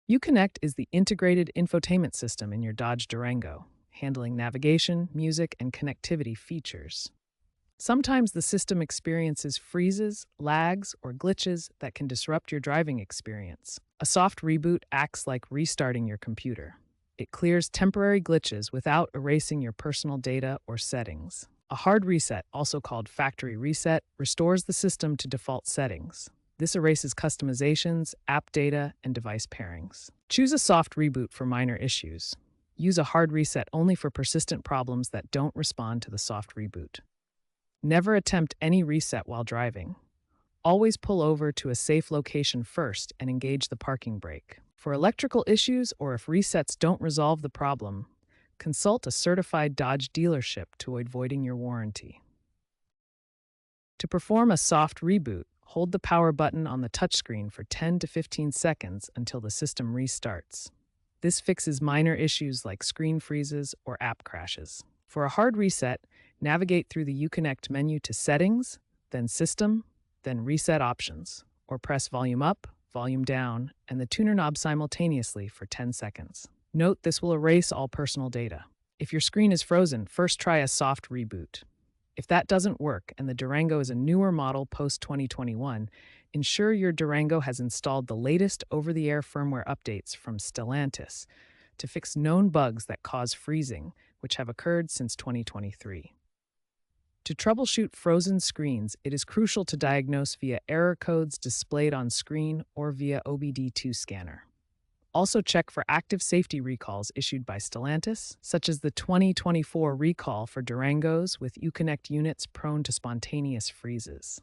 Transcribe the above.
Uconnect is the integrated infotainment system in your Dodge Durango, handling navigation, music, and connectivity features. Sometimes the system experiences freezes, lags, or glitches that can disrupt your driving experience. A soft reboot acts like restarting your computer. It clears temporary glitches without erasing your personal data or settings. A hard reset, also called factory reset, restores the system to default settings. This erases customizations, app data, and device pairings. Choose a soft reboot for minor issues. Use a hard reset only for persistent problems that don't respond to the soft reboot. Never attempt any reset while driving. Always pull over to a safe location first and engage the parking brake. For electrical issues or if resets don't resolve the problem, consult a certified Dodge dealership to avoid voiding your warranty. To perform a soft reboot, hold the power button on the touchscreen for 10 to 15 seconds until the system restarts. This fixes minor issues like screen freezes or app crashes. For a hard reset, navigate through the Uconnect menu to Settings, then System, then Reset Options, or press Volume Up, Volume Down, and the tuner knob simultaneously for 10 seconds. Note this will erase all personal data. If your screen is frozen, first try a soft reboot. If that doesn't work and the Durango is a newer model post-2021, ensure your Durango has installed the latest over-the-air firmware updates from Stellantis to fix known bugs that cause freezing, which have occurred since 2023. To troubleshoot frozen screens, it is crucial to diagnose via error codes displayed on screen or via OBD2 scanner. Also check for active safety recalls issued by Stellantis, such as the 2024 recall for Durangos with Uconnect units prone to spontaneous freezes.